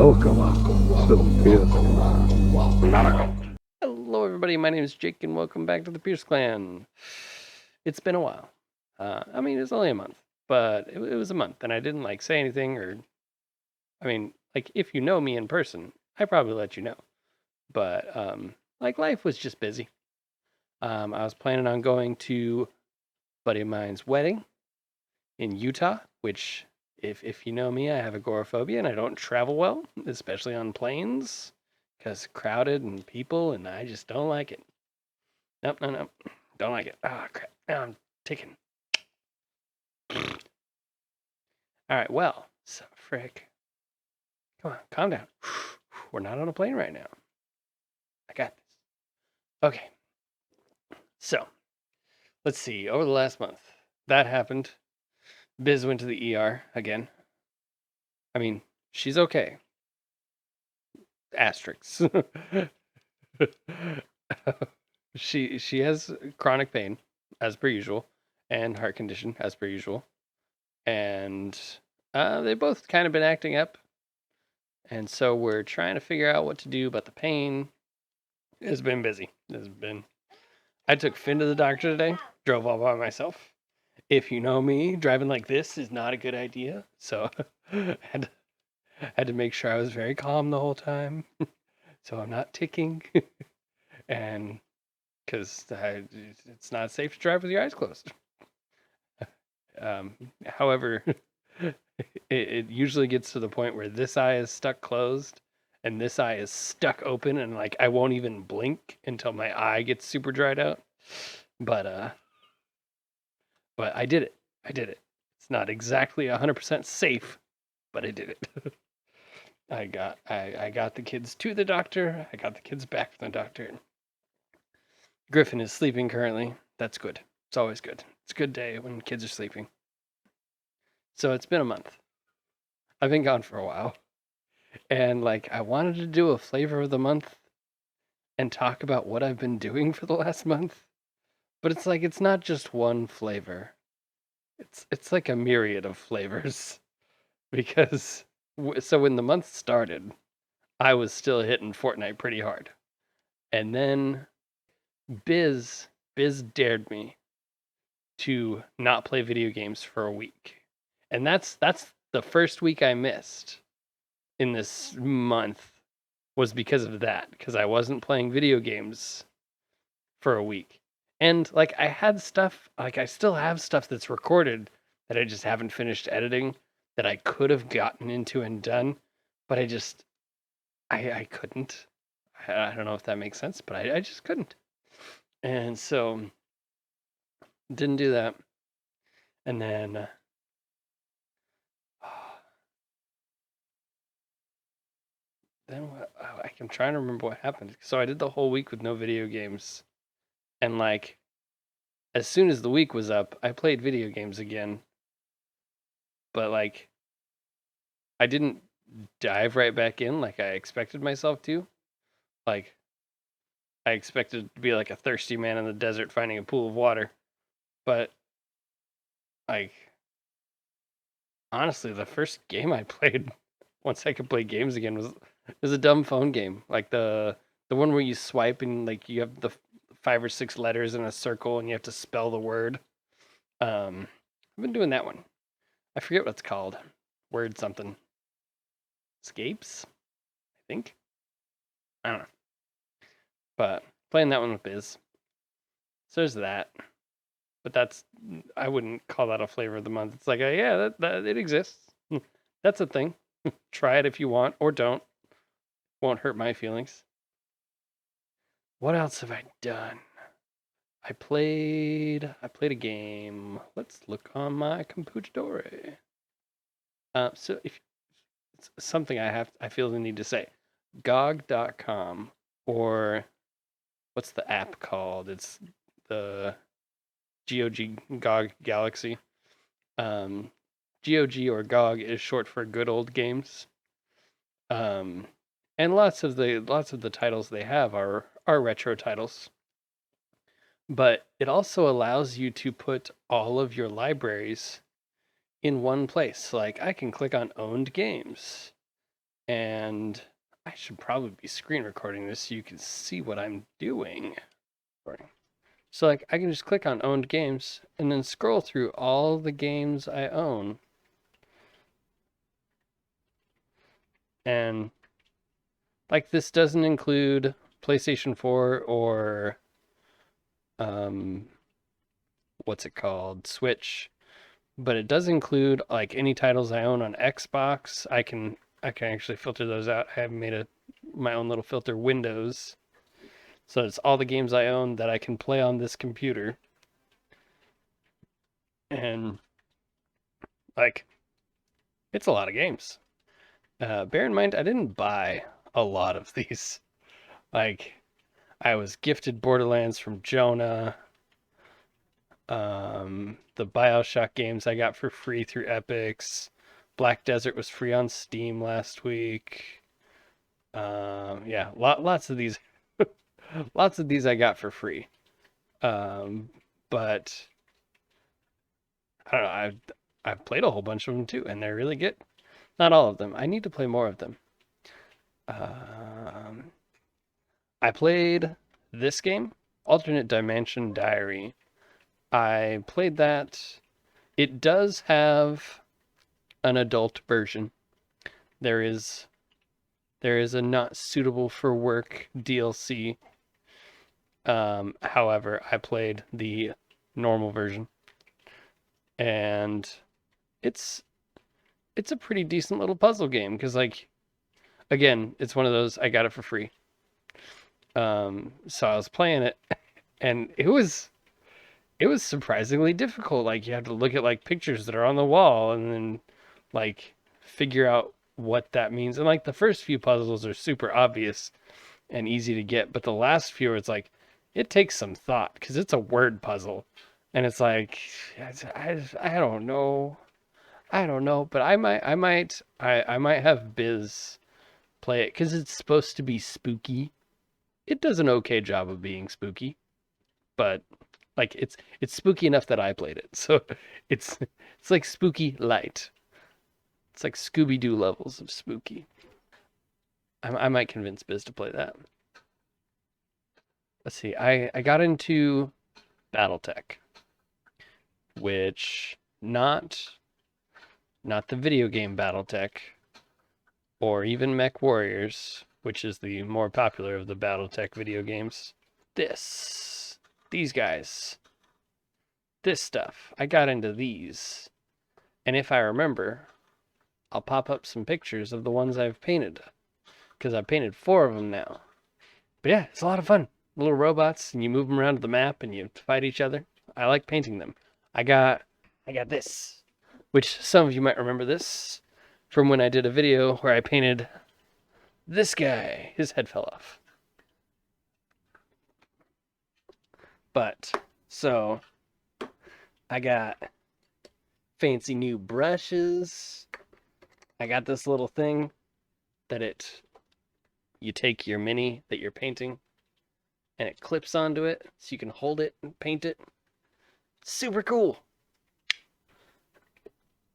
Welcome to the Pierce. Hello, everybody. My name is Jake, and welcome back to the Pierce Clan. It's been a while. It's only a month, but it was a month, and I didn't say anything, or if you know me in person, I probably let you know. But life was just busy. I was planning on going to a buddy of mine's wedding in Utah, which, if you know me, I have agoraphobia and I don't travel well, especially on planes, because crowded and people, and I just don't like it. Nope, no. Don't like it. Ah, crap. Now I'm ticking. Alright, well, so frick. Come on, calm down. We're not on a plane right now. I got this. Okay. So, let's see. Over the last month, that happened. Biz went to the ER again. She's okay. Asterisks. She has chronic pain, as per usual, and heart condition, as per usual. And they both kind of been acting up. And so we're trying to figure out what to do about the pain. It's been busy. I took Finn to the doctor today, drove all by myself. If you know me, driving like this is not a good idea. So had to make sure I was very calm the whole time. So I'm not ticking. And because it's not safe to drive with your eyes closed. However, it usually gets to the point where this eye is stuck closed and this eye is stuck open, and I won't even blink until my eye gets super dried out. But I did it. It's not exactly 100% safe, but I did it. I got the kids to the doctor. I got the kids back from the doctor. Griffin is sleeping currently. That's good. It's always good. It's a good day when kids are sleeping. So it's been a month. I've been gone for a while. And I wanted to do a flavor of the month and talk about what I've been doing for the last month. But it's not just one flavor. It's like a myriad of flavors. Because so when the month started, I was still hitting Fortnite pretty hard. And then Biz dared me to not play video games for a week. And that's the first week I missed in this month was because of that, because I wasn't playing video games for a week. And I had stuff, I still have stuff that's recorded that I just haven't finished editing that I could have gotten into and done, but I couldn't. I don't know if that makes sense, but I just couldn't. And so didn't do that. And then what? I'm trying to remember what happened. So I did the whole week with no video games, and as soon as the week was up, I played video games again. But I didn't dive right back in like I expected myself to. I expected to be like a thirsty man in the desert finding a pool of water. But honestly, the first game I played once I could play games again was a dumb phone game. The one where you swipe and you have the 5 or 6 letters in a circle and you have to spell the word. I've been doing that one. I forget what it's called. Word something. Escapes? I think. I don't know. But playing that one with Biz. So there's that. But I wouldn't call that a flavor of the month. It's yeah, that it exists. That's a thing. Try it if you want or don't. Won't hurt my feelings. What else have I done? I played a game. Let's look on my computer. So if it's something I feel the need to say. GOG.com, or what's the app called? It's the GOG Galaxy. GOG or GOG is short for Good Old Games. And lots of the titles they have are retro titles. But it also allows you to put all of your libraries in one place. I can click on owned games, And I should probably be screen recording this so you can see what I'm doing. So like I can just click on owned games and then scroll through all the games I own. And like this doesn't include PlayStation 4 or what's it called? Switch. But it does include like any titles I own on Xbox. I can actually filter those out. I have made my own little filter Windows. So it's all the games I own that I can play on this computer. And like it's a lot of games. Bear in mind I didn't buy a lot of these. Like I was gifted Borderlands from Jonah. The BioShock games I got for free through Epics. Black Desert was free on Steam last week. Yeah, lots of these, lots of these I got for free. But I don't know. I've played a whole bunch of them too, and they're really good. Not all of them. I need to play more of them. I played this game, Alternate Dimension Diary. I played that. It does have an adult version. There is a not suitable for work DLC. However, I played the normal version, and it's a pretty decent little puzzle game because, like, again, it's one of those I got it for free. So I was playing it, and it was surprisingly difficult. Like you have to look at like pictures that are on the wall and then like figure out what that means. And like the first few puzzles are super obvious and easy to get, but the last few it's like it takes some thought because it's a word puzzle, and it's like I don't know, but I might have Biz play it because it's supposed to be spooky. It does an okay job of being spooky, but like it's spooky enough that I played it. So it's like spooky light. It's like Scooby-Doo levels of spooky. I might convince Biz to play that. Let's see. I got into BattleTech, which not the video game BattleTech, or even Mech Warriors, which is the more popular of the BattleTech video games. These guys, this stuff. I got into these, and if I remember, I'll pop up some pictures of the ones I've painted, because I've painted 4 of them now. But yeah, it's a lot of fun. Little robots, and you move them around the map, and you fight each other. I like painting them. I got this, which some of you might remember this from when I did a video where I painted this guy. His head fell off. But, so, I got fancy new brushes. I got this little thing that you take your mini that you're painting and it clips onto it so you can hold it and paint it. Super cool.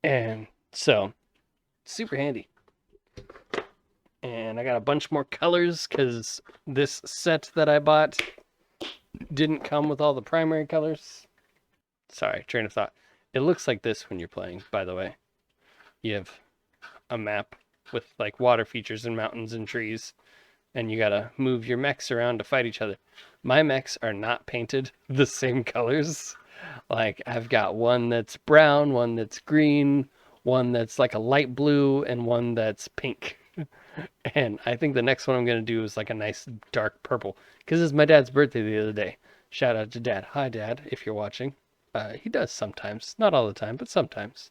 And so, super handy. And I got a bunch more colors because this set that I bought didn't come with all the primary colors. Sorry, train of thought. It looks like this when you're playing, by the way. You have a map with like water features and mountains and trees, and you gotta move your mechs around to fight each other. My mechs are not painted the same colors. Like I've got one that's brown, one that's green, one that's like a light blue, and one that's pink. And I think the next one I'm gonna do is like a nice dark purple because it's my dad's birthday the other day. Shout out to Dad. Hi, Dad, if you're watching. He does sometimes, not all the time, but sometimes.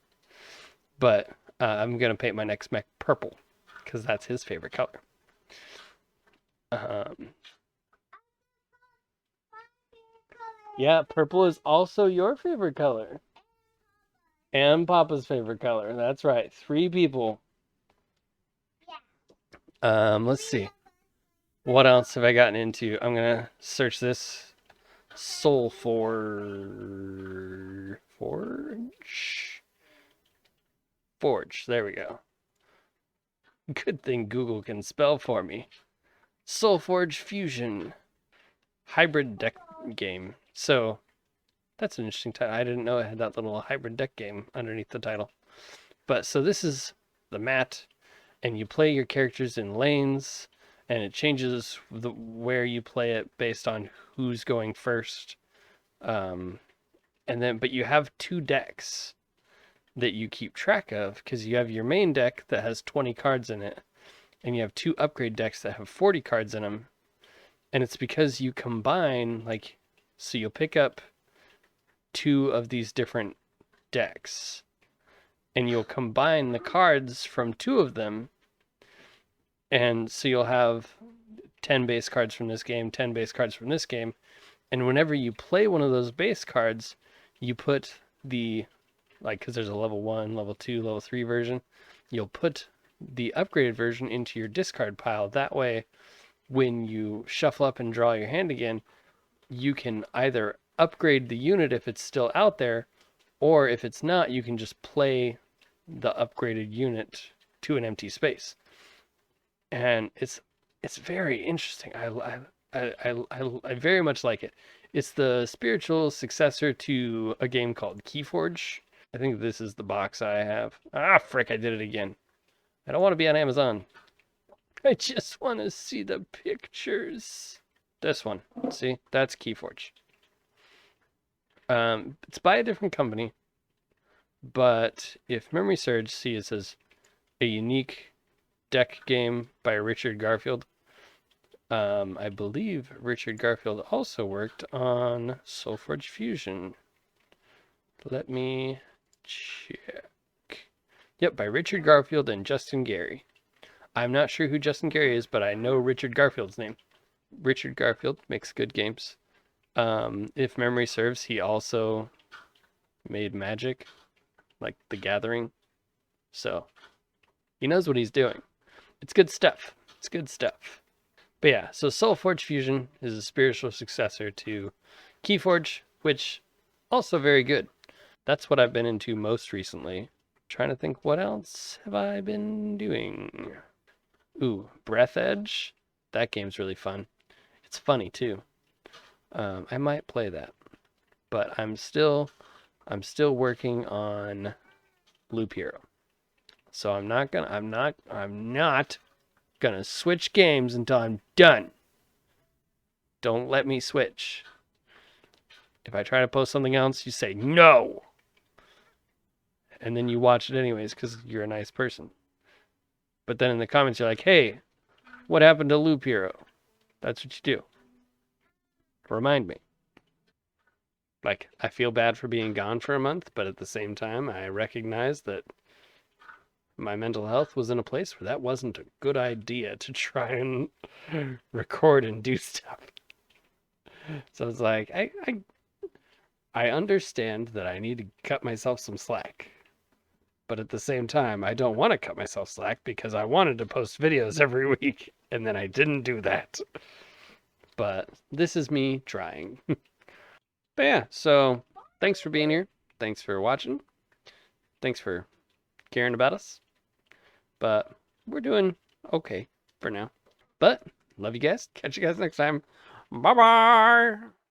But I'm gonna paint my next mech purple because that's his favorite color. Yeah, purple is also your favorite color. And Papa's favorite color. That's right. 3 people. Let's see. What else have I gotten into? I'm gonna search this. Soul Forge. Forge. There we go. Good thing Google can spell for me. Soulforge Fusion. Hybrid deck game. So, that's an interesting title. I didn't know it had that little hybrid deck game underneath the title. But, so this is the mat, and you play your characters in lanes, and it changes where you play it based on who's going first. But you have 2 decks that you keep track of, because you have your main deck that has 20 cards in it, and you have 2 upgrade decks that have 40 cards in them. And it's because you combine, like, so you'll pick up 2 of these different decks, and you'll combine the cards from 2 of them, and so you'll have 10 base cards from this game, 10 base cards from this game, and whenever you play one of those base cards, you put the, like, because there's a level 1, level 2, level 3 version, you'll put the upgraded version into your discard pile. That way, when you shuffle up and draw your hand again, you can either upgrade the unit if it's still out there, or if it's not, you can just play the upgraded unit to an empty space. And it's very interesting. I very much like it. It's the spiritual successor to a game called Keyforge. I think this is the box I have. Ah, frick, I did it again. I don't want to be on Amazon. I just want to see the pictures. This one. See? That's Keyforge. It's by a different company, but if memory serves, see, it says a unique deck game by Richard Garfield. I believe Richard Garfield also worked on Soulforge Fusion. Let me check. Yep, by Richard Garfield and Justin Gary. I'm not sure who Justin Gary is, but I know Richard Garfield's name. Richard Garfield makes good games. If memory serves, he also made Magic, like The Gathering. So, he knows what he's doing. It's good stuff. It's good stuff. But yeah, so Soulforge Fusion is a spiritual successor to Keyforge, which also very good. That's what I've been into most recently. Trying to think, what else have I been doing? Ooh, Breath Edge. That game's really fun. It's funny too. I might play that, but I'm still working on Loop Hero. So I'm not gonna switch games until I'm done. Don't let me switch. If I try to post something else, you say no. And then you watch it anyways because you're a nice person. But then in the comments, you're like, hey, what happened to Loop Hero? That's what you do. Remind me. Like, I feel bad for being gone for a month, but at the same time, I recognize that my mental health was in a place where that wasn't a good idea to try and record and do stuff. So it's like, I understand that I need to cut myself some slack. But at the same time, I don't want to cut myself slack because I wanted to post videos every week, and then I didn't do that. But this is me trying. But yeah, so thanks for being here. Thanks for watching. Thanks for caring about us. But we're doing okay for now. But love you guys. Catch you guys next time. Bye-bye.